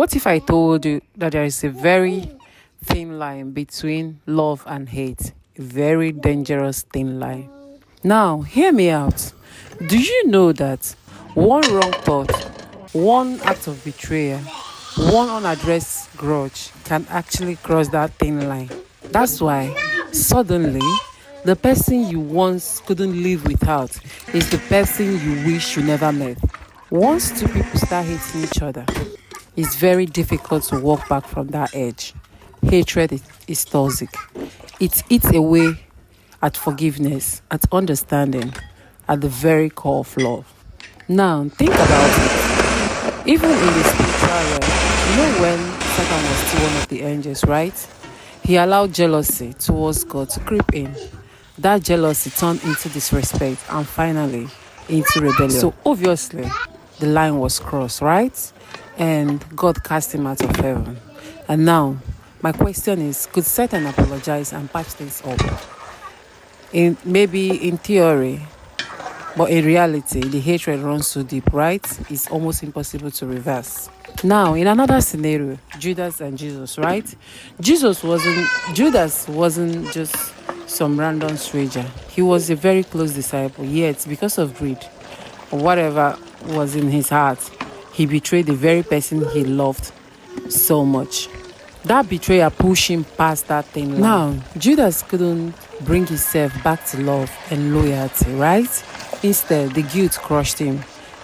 What if I told you that there is a very thin line between love and hate? A very dangerous thin line. Now, hear me out. Do you know that one wrong thought, one act of betrayal, one unaddressed grudge can actually cross that thin line? That's why suddenly the person you once couldn't live without is the person you wish you never met. Once two people start hating each other, it's very difficult to walk back from that edge. Hatred is toxic. It eats away at forgiveness, at understanding, at the very core of love. Now, think about it. Even in the spiritual realm, when Satan was still one of the angels, right? He allowed jealousy towards God to creep in. That jealousy turned into disrespect and finally into rebellion. So obviously, the line was crossed, right? And God cast him out of heaven. And now, my question is, could Satan apologize and patch things up? Maybe in theory, but in reality, the hatred runs so deep, right? It's almost impossible to reverse. Now, in another scenario, Judas and Jesus, right? Judas wasn't just some random stranger. He was a very close disciple, yet because of greed or whatever was in his heart, he betrayed the very person he loved so much. That betrayal pushed him past that thin line. Now, Judas couldn't bring himself back to love and loyalty, right? Instead, the guilt crushed him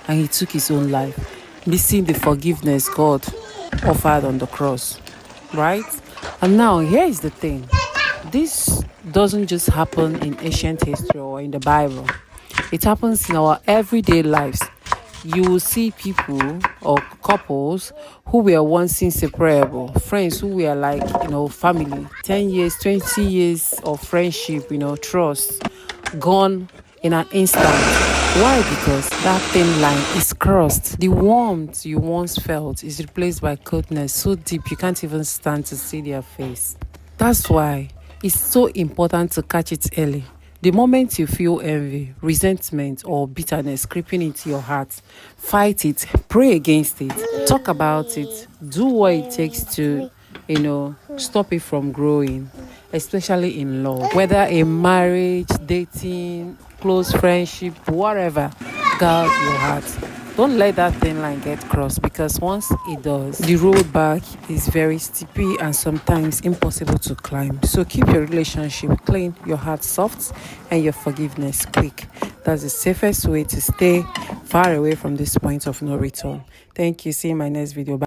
and he took his own life, missing the forgiveness God offered on the cross, right? And now, here is the thing. This doesn't just happen in ancient history or in the Bible. It happens in our everyday lives. You will see people or couples who were once inseparable, friends who were like, family, 10 years, 20 years of friendship, trust, gone in an instant. Why? Because that thin line is crossed. The warmth you once felt is replaced by coldness so deep you can't even stand to see their face. That's why it's so important to catch it early. The moment you feel envy, resentment, or bitterness creeping into your heart, fight it, pray against it, talk about it, do what it takes to, stop it from growing, especially in love. Whether in marriage, dating, close friendship, whatever, guard your heart. Don't let that thin line get crossed, because once it does, the road back is very steepy and sometimes impossible to climb. So keep your relationship clean, your heart soft, and your forgiveness quick. That's the safest way to stay far away from this point of no return. Thank you. See you in my next video. Bye.